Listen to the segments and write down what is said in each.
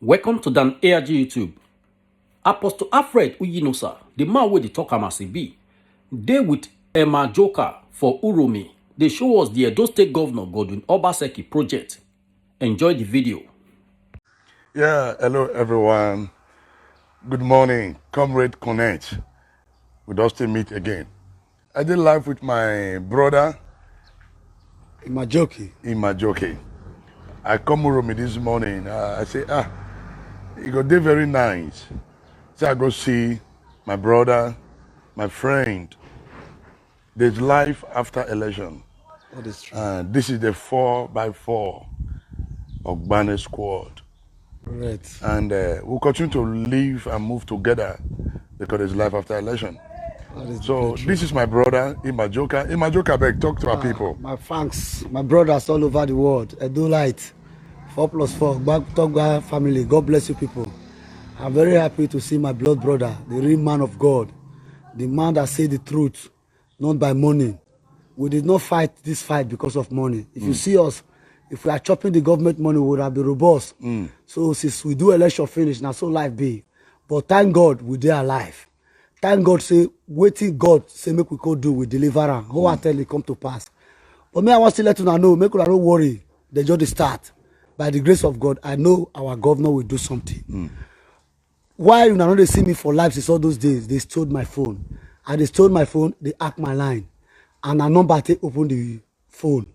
Welcome to Dan ARG YouTube. Apostle Alfred Uyinosa, the man with the talk am as e be, dey with Emma Joker for Uromi. They show us the Edo State Governor Godwin Obaseki project. Enjoy the video. Yeah, hello everyone. Good morning, Comrade Connect. We don't still meet again. I did live with my brother Imajoke. I come Uromi this morning. I say, it go dey very nice. So I go see my brother, my friend. There's life after election. That is true. This is the 4x4 Ogbane squad. Right. And we'll continue to live and move together because there's life after election. That is So this is my brother Imajoka. Imajoka, beg, talk to our people. My thanks, my brothers all over the world. Edo Light, 4+4, Togba family. God bless you people. I'm very happy to see my blood brother, the real man of God, the man that say the truth, not by money. We did not fight this fight because of money. If you see us, if we are chopping the government money, we would have been robust. So since we do election finish, now so life be. But thank God we dey alive. Thank God say waiting God say make we go do, we deliver am. Who I tell it come to pass. But me I want to let you know, make you not worry. They just start. By the grace of God, I know our governor will do something. Why you not they see me for life since all those days? They stole my phone. And they stole my phone, they hacked my line. And a number take open the phone,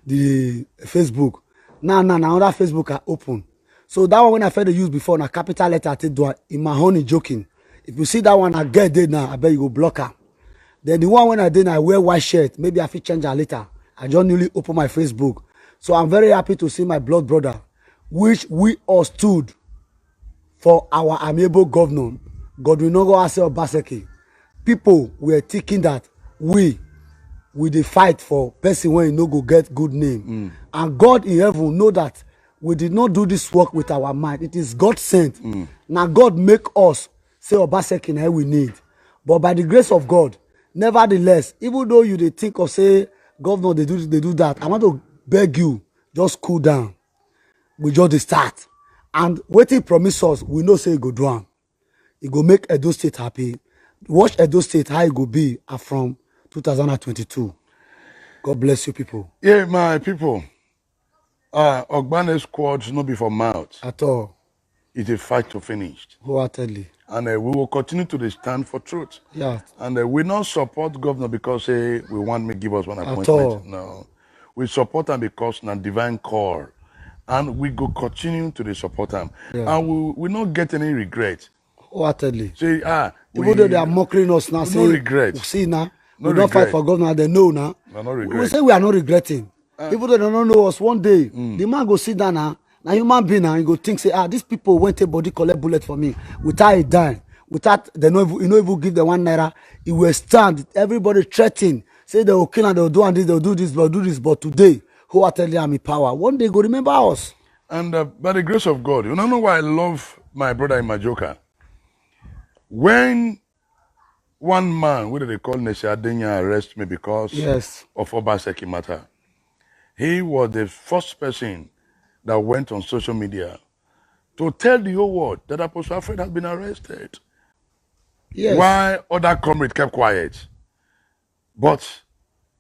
the Facebook. Now another Facebook are open. So that one when I fed the use before, na capital letter I take do in my honey joking. If you see that one, I get there now, I bet you go block her. Then the one when I did, I wear white shirt. Maybe I fit change her later. I just newly open my Facebook. So I'm very happy to see my blood brother, which we all stood for our amiable governor, Godwin Obaseki. People were thinking that we dey fight for person when you no go get good name. And God in heaven know that we did not do this work with our mind. It is God sent. Now God make us say Obaseki na we need. But by the grace of God, nevertheless, even though you dey think of say governor they do that, I want to beg you, just cool down. We just dey start. And wetin promise us, we know say e go do am. E go make Edo State happy. Watch Edo State how e go be from 2022. God bless you people. Yeah, my people. Ogbane squad no be for mouth. At all. It's a fight to finish. Wholeheartedly. And we will continue to stand for truth. Yeah. And we not support governor because we want me give us one appointment. all. No. We support them because na divine call. And we go continue to support them. Yeah. And we not get any regret. Wholeheartedly. Say, even though they are mocking us now, say, no regret. See now, No we don't fight regret. for governor, they know now. No regret. We say we are not regretting. Even though they don't know us, one day, the man go sit down now, human being now, he go think, say, these people went a body collect bullet for me, without a dime, without, they no even give them $1. He will stand, everybody threatening, say they will kill and they will do and this, they will do this, they'll do this, but today, wholeheartedly I'm in power. One day, go remember us. And by the grace of God, you don't know why I love my brother Imajoka. When one man, what do they call Nesi Adenya, arrest me because of Obaseki matter, he was the first person that went on social media to tell the whole world that Apostle Alfred had been arrested. Yes. Why other comrades kept quiet. But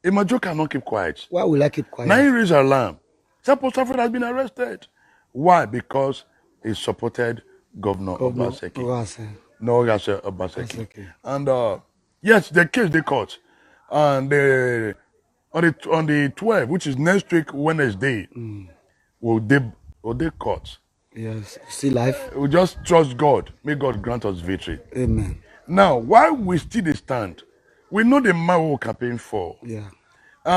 Imajoka not keep quiet. Why will I keep quiet? Now he raised alarm. Say Apostle Alfred has been arrested. Why? Because he supported Governor Obaseki. No, that's Obaseki. And yes, the case they caught. And on the 12th, which is next week Wednesday, will they caught. Yes. See life. We just trust God. May God grant us victory. Amen. Now, while we still stand, we know the man we campaign for. Yeah.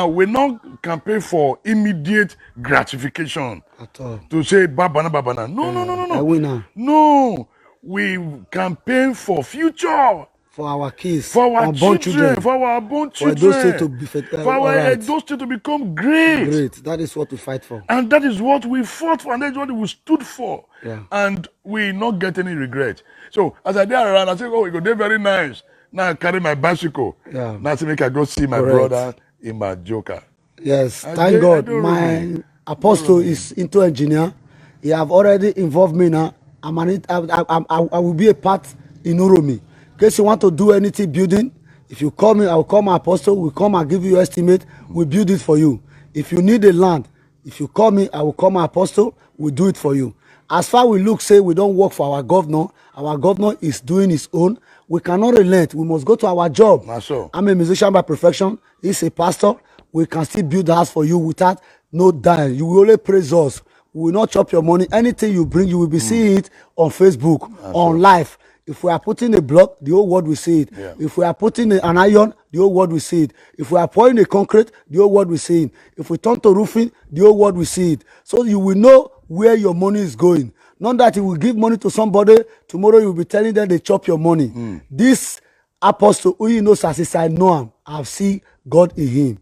We not campaign for immediate gratification. At all. To say babana. No. I win now. No. We campaign for future. For our kids. For our children. For our born children. For Edo State to be for our Edo State to become great. Great. That is what we fight for. And that is what we fought for. And that is what we stood for. Yeah. And we not get any regret. So as I did around, I said, it go very nice. Now I carry my bicycle. Yeah. Now I make I go see my brother Imajoka. Yes. Thank God. My apostle is into engineer. He have already involved me now I will be a part in Uromi. In case you want to do anything building, if you call me, I will call my apostle. We'll come and give you estimate. We'll build it for you. If you need a land, if you call me, I will call my apostle. We'll do it for you. As far we look, say we don't work for our governor. Our governor is doing his own. We cannot relent. We must go to our job. So. I'm a musician by profession. He's a pastor. We can still build the house for you without no dying. You will only praise us. We will not chop your money. Anything you bring, you will be seeing it on Facebook, on live. If we are putting a block, the whole world will see it. Yeah. If we are putting an iron, the whole world will see it. If we are pouring a concrete, the whole world will see it. If we turn to roofing, the whole world will see it. So you will know where your money is going. Not that you will give money to somebody, tomorrow you will be telling them they chop your money. This apostle, who you know, as I know him, I've seen God in him.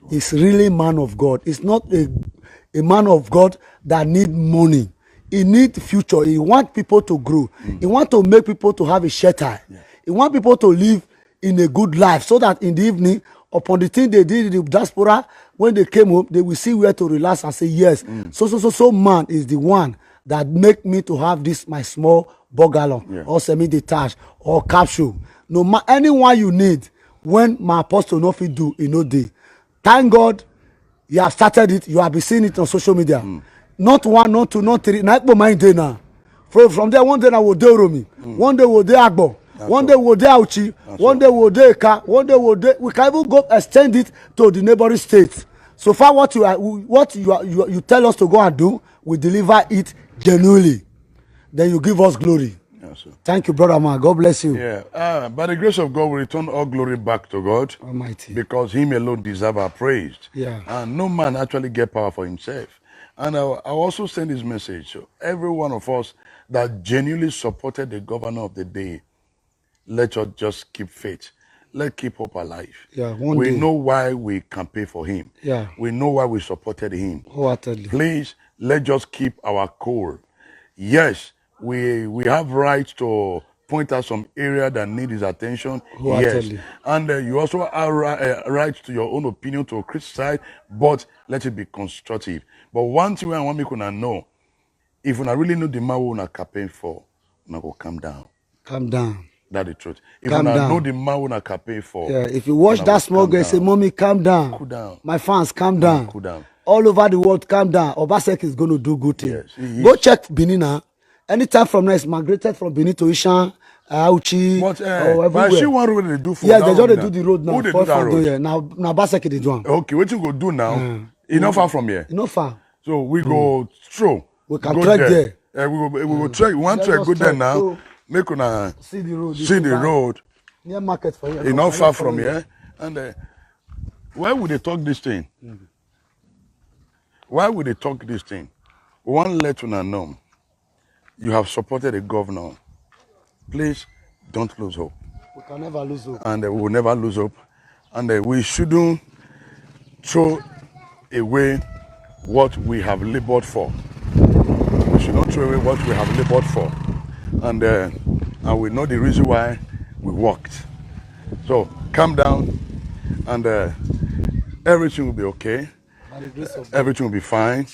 He's really man of God. He's not a man of God that need money. He need future. He want people to grow. He want to make people to have a shelter. He want people to live in a good life so that in the evening, upon the thing they did in the diaspora, when they came home, they will see where to relax and say, yes. So man is the one that make me to have this, my small bungalow or semi-detached or capsule. No matter anyone you need, when my apostle no fit do, you know dey. Thank God you have started it. You have been seeing it on social media. Not one, not two, not three. Na Ekpo mind dey now. From there, one day na we'll dey Uromi. One day we'll dey Agbo. One day we'll dey Auchi. One day we'll dey Eka. One day we'll dey. We can even go extend it to the neighboring states. So far, what you tell us to go and do, we deliver it genuinely. Then you give us glory. Thank you, brother man. God bless you. Yeah. By the grace of God, we return all glory back to God. Almighty. Because him alone deserves our praise. Yeah. And no man actually get power for himself. And I also send this message to every one of us that genuinely supported the governor of the day. Let us just keep faith. Let's keep hope alive. Yeah, we know why we campaign for him. Yeah. We know why we supported him. Wholeheartedly. Please, let's just keep our cool. Yes, we have right to point out some area that need his attention. Yes. And you also have right to your own opinion to criticize, but let it be constructive. But one thing I want me to know, if you really know the man who campaign for, you go calm down. Calm down. That's the truth. If you know the man who campaign for, yeah, if you watch that small girl say, "Mommy, calm down. Cool down. My fans, calm down. Cool down. All over the world, calm down. Obaseki is going to do good things. Yes, go check Benin now. Anytime from now, it's migrated from Benin to Ishan, Auchi, or everywhere. But she want road they do for yes, they just do the road now. Who they do that road? Yeah. Now Obaseki they do one. Okay, what you go do now? It's not far from here. It's not far. So we go through. We can trek there. We go trek. We want to go there now. So, make una see the road. See the road. Near market for you. It's not far from here. And why would they talk this thing? Why would they talk this thing? One let una know. You have supported a governor. Please don't lose hope. We can never lose hope. And we will never lose hope. And we shouldn't throw away what we have labored for. We should not throw away what we have labored for. And we know the reason why we worked. So calm down and everything will be okay. By the grace of God. Everything will be fine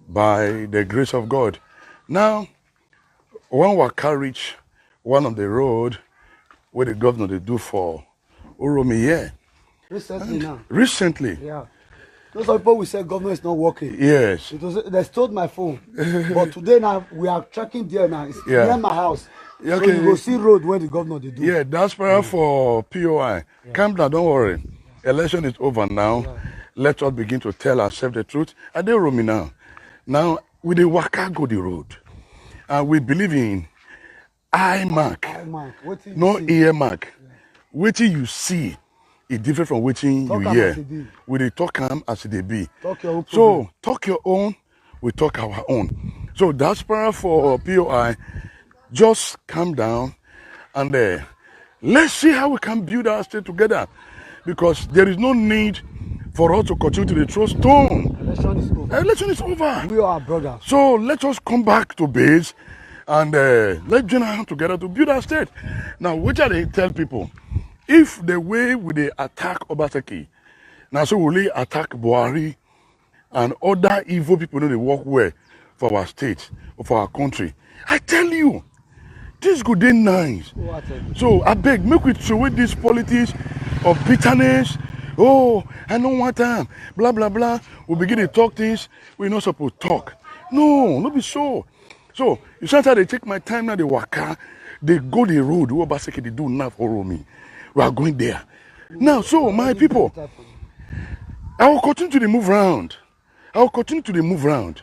by the grace of God. Now, when we reach one of the road where the governor they do for Uromi here. Recently. Yeah. Those people will say government is not working. Yes. They stole my phone. But today now we are tracking there now. It's near my house. Yeah, okay. So you go see road where the governor they do. Yeah, that's prayer for POI. Calm down, don't worry. Election is over now. Let us begin to tell ourselves the truth. I dey Uromi now. Now we dey waka go the road. And we believe in eye mark. No ear mark. Wetin you see is different from wetin you hear. We dey talk am as they be. Talk your own. So talk your own, we talk our own. So that's prayer for POI. Just calm down and let's see how we can build our state together. Because there is no need for us to continue to throw stone. Election is over. Election is over. We are brothers. So let us come back to base and let's join our hands together to build our state. Now, which are they tell people? If the way we attack Obaseki, now so we attack Buhari and other evil people know they work well for our state or for our country. I tell you, this good day nice. So I beg, make we throw away this politics of bitterness. Oh, I don't want time. Blah blah blah. We begin to talk things we're not supposed to talk. No, not be so. So you sometimes they take my time now. They waka, they go the road. What basically they do now for me. We are going there. Now, so my people, I will continue to move around. I will continue to move around.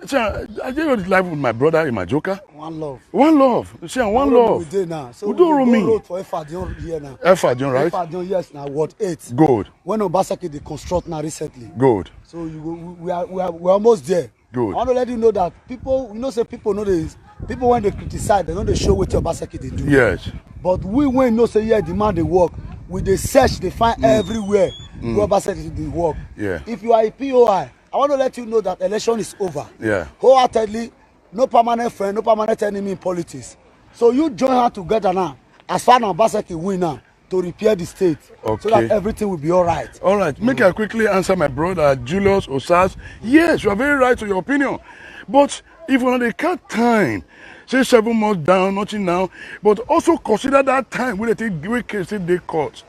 So I did live with my brother in my joker. One love. One love. You see, one love. We do now. So we do road for Efadion here now. Efadion, right? Efadion, yes, now Ward 8. Good. When Obaseki they construct now recently. Good. So we are almost there. Good. I want to let you know that people, say people know this. People when they criticize, they know they show what Obaseki they do. Yes. But we when know say yeah, demand they work. We they search, they find everywhere where Obaseki they work. Yeah. If you are a POI, I want to let you know that election is over. Yeah. Wholeheartedly, no permanent friend, no permanent enemy in politics. So you join her together now, as far as Obaseki win now, to repair the state. Okay. So that everything will be all right. All right. Make I quickly answer my brother, Julius Osas. Yes, you are very right to your opinion. But if you they cut time, say 7 months down, nothing now, but also consider that time when they take they court.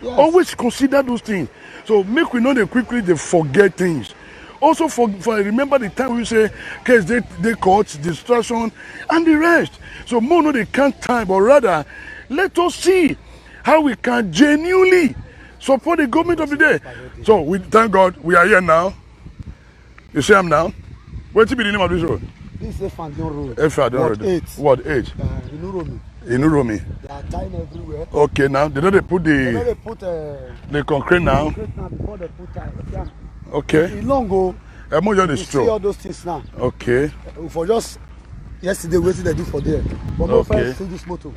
Yes. Always consider those things. So make we know they quickly they forget things. Also for remember the time we say case they caught distraction and the rest. So more no they can't time, but rather let us see how we can genuinely support the government of the day. So we thank God we are here now. You see I'm now. What's be the name of this road? This is Efadion Road. Efadion Road. 8. What 8? In Uromi. They are tying everywhere. Okay, now they don't put the concrete now. Concrete now before they put time. Okay. In long ago, you see all those things now. Okay. For just yesterday, what did they do for there? But no first see this motor.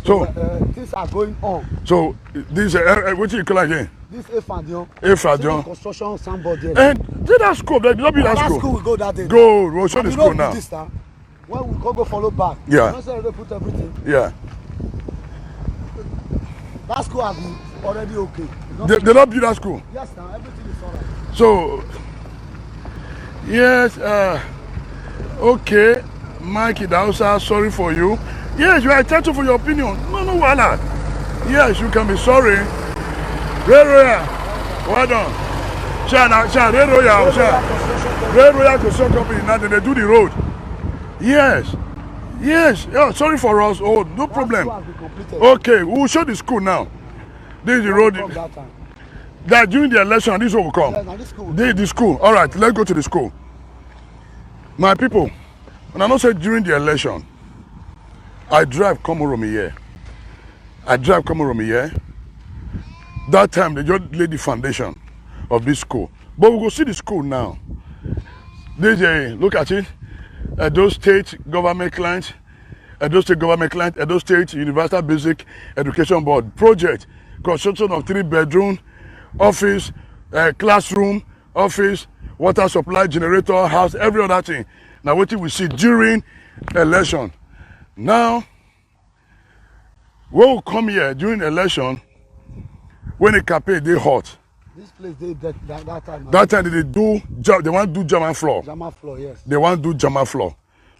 So things are going on. So this what you call again? This Efadion. Efadion. Construction somebody. And did that school? Did not be that school? That school we go that day. Go. We'll show the school now. This time, when we go follow back. Yeah. You know, they put everything. Yeah. That school has been already okay. They not build that school. Yes, now everything is alright. So yes, okay, Mikey Dausa, sorry for you. Yes, you are entitled for your opinion. No, wala. Yes, you can be sorry. Red Royal, well done. Red Royal, Red Royal Construction Company. Now they do the road. Yes. Yeah, sorry for us. Oh, no problem. Okay, we will show the school now. This is the road. That during the election, this will come. Yes, the school. All right, let's go to the school. My people, when I not say during the election, I drive come Uromi here. That time they just laid the foundation of this school. But we go see the school now. There's a look at it. Edo State Government Client, Edo State Universal Basic Education Board project, construction of 3-bedroom, office, classroom, office, water supply, generator, house, every other thing. Now what we see during election. Now, when we come here during election, when the campaign they hot. This place they that time. That time they want to do German floor. German floor, yes. They want to do German floor.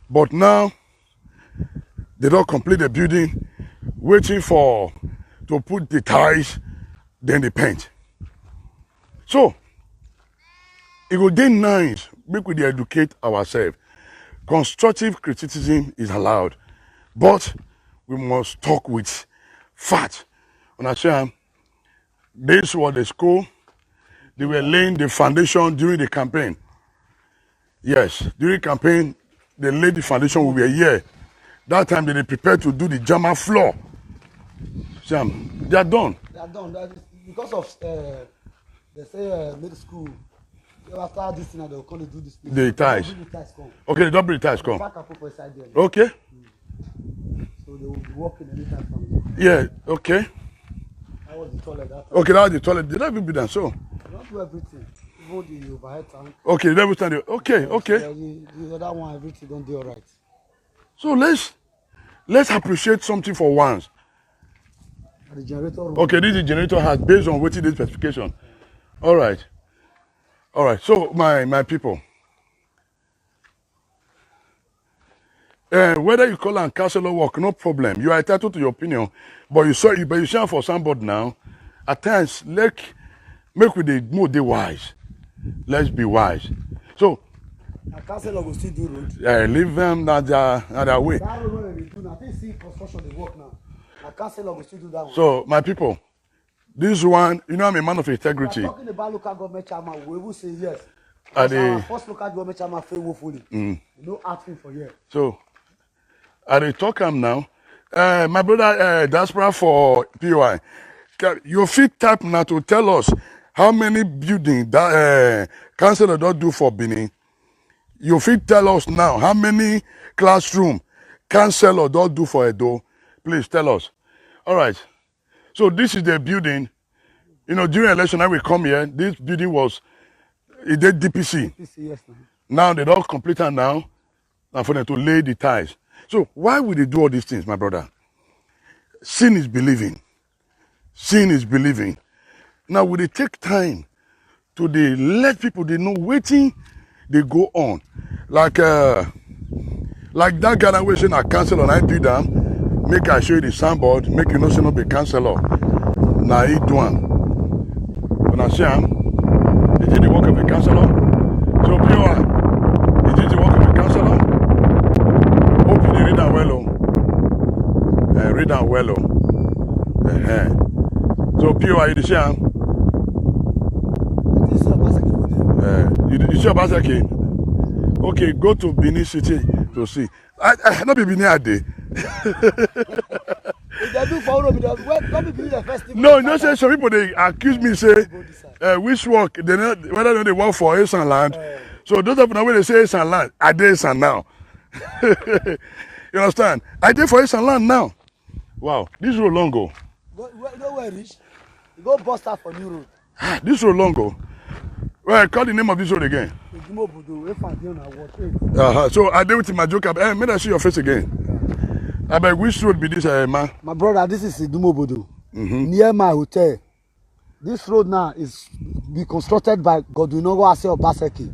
But now they don't complete the building, waiting to put the tiles, then the paint. So it would be nice, make we educate ourselves. Constructive criticism is allowed, but we must talk with fact. When I say this was the school, they were laying the foundation during the campaign. Yes, during campaign, they laid the foundation. We were here. That time they prepared to do the German floor. Sam, they are done. They are done. That is because of they say middle school. After this thing, they will come to do this. The ties. Okay, the double ties come. Okay. So they will be working anytime from there. Yeah. Okay. That was the toilet. Okay, that was the toilet. They don't even be done so. They don't do everything. Even the overhead tank. Okay, the everything. Okay. The other one, everything don't do all right. So let's appreciate something for once. The generator room. Okay, this is the generator has based on waiting this specification. All right. So my people, Whether you call and cancel or work, no problem. You are entitled to your opinion, but you share for somebody now. At times, make with the more they wise. Let's be wise. So, a councillor will still do road. leave them at their way. That road where they do now. I think see construction they work now. A councillor will still do that one. So, my people, this one, you know, I'm a man of integrity. We are talking about local government chairman. We will say yes. Our first local government chairman failed woefully. No acting for years. So, I talk am now. My brother, diaspora for POI. You fit type now to tell us how many buildings that councillor don't do for Benin. You fit tell us now how many classroom councillor don't do for Edo. Please tell us. All right. So this is the building. You know, during election, when we come here, this building was, it did DPC. DPC, yes, now they don't complete it now, and for them to lay the ties. So why would they do all these things, my brother? Sin is believing. Sin is believing. Now, will they take time to let people they know waiting they go on? Like that guy that was saying a councillor and I do them, make I show you the soundboard, make you know say no be councillor. Now he do am. When I see him, he did the work of a councillor. So pure, he did the work of a councillor. Hope you read that well, read that well, So pure, you see him. You see Obaseki? Okay, go to Benin City to see. I not be Benin a day. No, no, say some people they accuse me say which work they not whether they work for Esan land. So those of them when they say Esan land, I did Esan now. You understand? I did for Esan land now. Wow, this road long go. No where reach. You go bust out for new road. This road long go. Well, call the name of this road again. So I did with my joke. May I see your face again? I beg, which road be this, man? My brother, this is Idumobodo, near my hotel. This road now is be constructed by Godwinogo Ase Obaseki.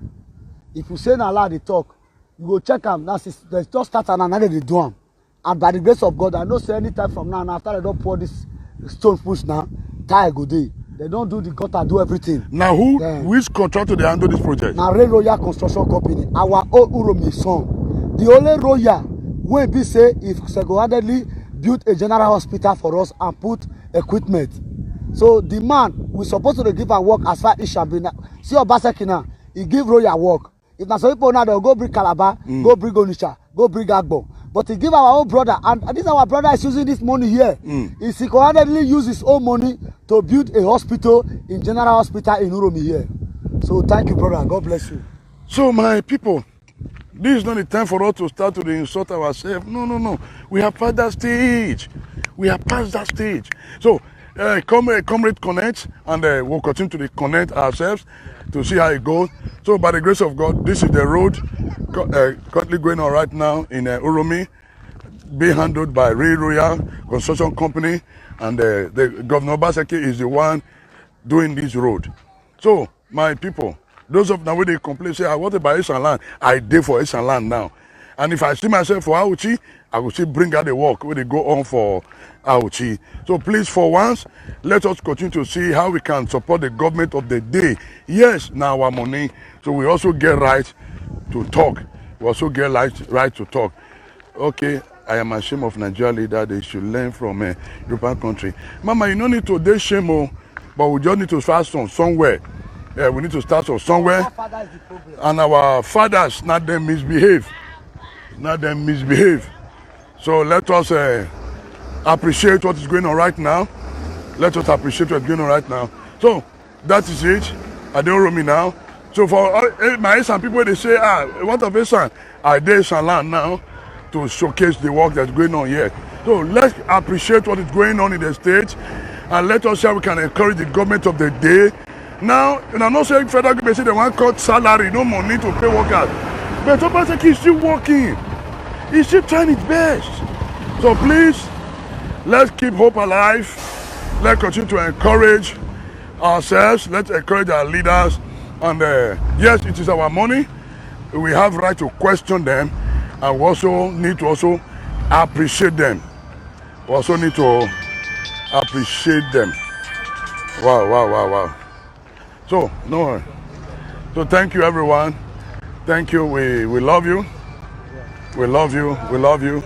If you say now they talk, you go check them. That's they just start and another they do them. And by the grace of God, I don't say any time from now. And after they don't pour this stone push now, tire go day. They don't do the gutter, do everything. Now which contractor they handle this project? Now Ray Royal Construction Company, our old Uromi son. The only Royal when be say if single-handedly built a general hospital for us and put equipment. So the man we supposed to give our work as far as it shall be. See Obaseki now, he give Royal work. If now some people now they'll go bring Calabar, go bring Onitsha, go bring Agbo. But he give our own brother, and this our brother is using this money here. He single-handedly use his own money to build a hospital in General Hospital in Uromi here. So thank you, brother. God bless you. So my people, this is not the time for us to start to insult ourselves. No. We have passed that stage. We have passed that stage. So comrade connect, and we'll continue to connect ourselves to see how it goes. So by the grace of God, this is the road currently going on right now in Uromi, being handled by Ray Royal Construction Company, and the Governor Obaseki is the one doing this road. So my people, those of now when they complain, say, what about Esan land? I did for Esan land now. And if I see myself for Auchi, I will still bring out the work when they go on for Auchi. So please, for once, let us continue to see how we can support the government of the day. Yes, now our money. So we also get right to talk. We also get right to talk. Okay, I am ashamed of Nigeria leader. They should learn from a European country. Mama, you don't need to do shame, but we just need to start from somewhere. We need to start from somewhere. And our fathers, not them misbehave. Not them misbehave. So let us appreciate what is going on right now. Let us appreciate what's going on right now. So that is it. I don't know me now. So for my Esan people, they say, what of Esan? I did Esan land now to showcase the work that's going on here. So let's appreciate what is going on in the state, and let us see how we can encourage the government of the day. Now, and I'm not saying federal government say they want cut salary, no money to pay workers. But Obaseki is still working. He's still trying his best. So please, let's keep hope alive. Let's continue to encourage ourselves. Let's encourage our leaders. And yes, it is our money. We have right to question them. And we also need to also appreciate them. We also need to appreciate them. Wow. So, no worry. So thank you, everyone. Thank you. We love you. We love you. We love you.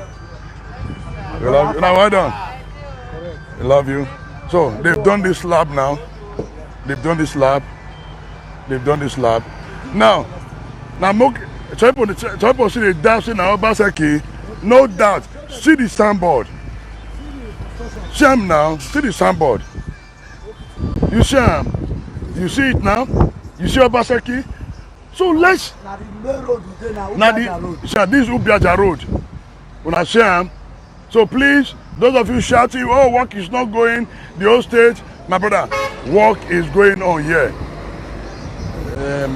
We love you. Now, well done. We love you. So they've done this lab now. They've done this lab. They've done this lab. Now, Choipo see the dancing now, Obaseki. No doubt. See the soundboard. See him now. See the soundboard. You see him. You see it now. You see Obaseki. So let's. Now this Ubiaja road. When I see him. So please, those of you shouting, oh, work is not going, the whole state, my brother, work is going on here.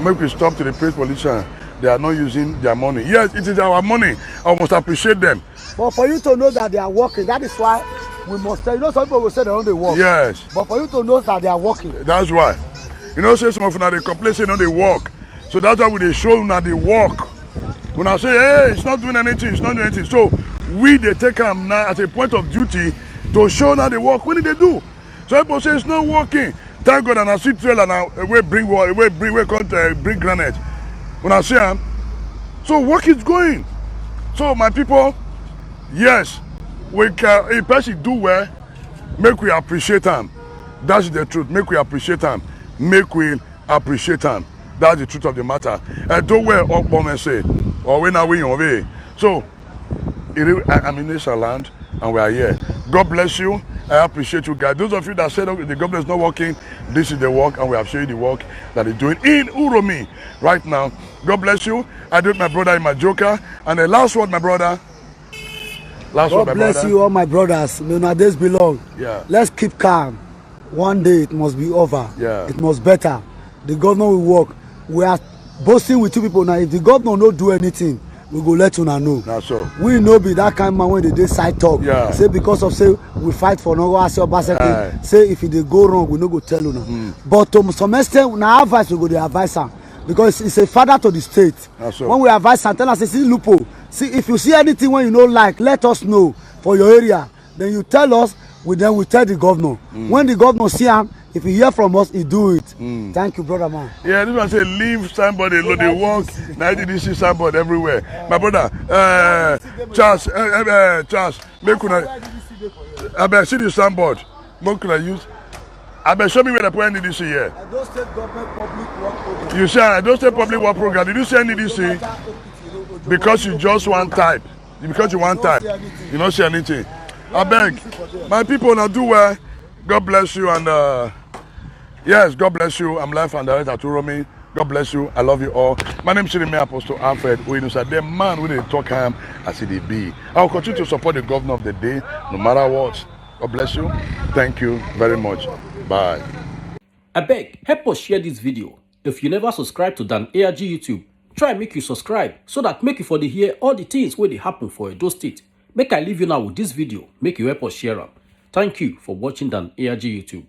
Make we stop to the police politician. They are not using their money. Yes, it is our money. I must appreciate them. But for you to know that they are working, that is why we must tell you. Know, some people will say they don't work. Yes. But for you to know that they are working. That's why. You know, say some of them they complain say no they work. So that's why we they show now they work. When I say, hey, it's not doing anything, it's not doing anything. So we they take them now as a point of duty to show now they work. What did they do? So people say it's not working. Thank God, and I see trailer now. We bring water, we bring granite. When I see them, so work is going. So my people, yes, we can. If person do well, make we appreciate them. That's the truth. Make we appreciate them. Make we appreciate them. That's the truth of the matter. Don't wear up bomb and say, or when are we on way? So, I'm in this land and we are here. God bless you. I appreciate you guys. Those of you that said okay, the government is not working, this is the work, and we have shown you the work that they're doing in Uromi right now. God bless you. I do it, my brother in my joker. And the last word, my brother. God bless you, all my brothers. May our days be long. Yeah. Let's keep calm. One day it must be over. Yeah. It must better. The governor will work. We are boasting with two people now. If the governor don't do anything, we go let una know. That's so. We no be that kind of man when they dey side talk. Yeah. Say because of say we fight for no go say Obaseki. Say if it dey go wrong, we no go tell una. But to some extent, na advice we go dey advise am because it's a father to the state. That's so. When we advise am, tell am say see Lupo, see if you see anything when you no like, let us know for your area. Then you tell us. We tell the governor. When the governor see him, if he hear from us, he do it. Thank you, brother man. Yeah, this one say leave somebody alone. They walk. Now they see somebody everywhere. My brother, Charles, Charles, make una. I bet see the soundboard. What could I use? I bet show me where the point NDDC here. I don't state government public work program. You say I don't state public work program. Did you say NDDC? Because you just want type. Because you want type. You don't say anything. I beg, my people now do well. God bless you and yes, God bless you. I'm live and direct at Uromi. God bless you. I love you all. My name is Shirime Apostle Alfred Uyinusa. The man with the talk him as it be. I will continue to support the governor of the day, no matter what. God bless you. Thank you very much. Bye. I beg, help us share this video. If you never subscribe to Dan ARG YouTube, try make you subscribe so that make you for the hear all the things where they happen for Edo State. Make I leave you now with this video. Make you help us share them. Thank you for watching Dan ARG YouTube.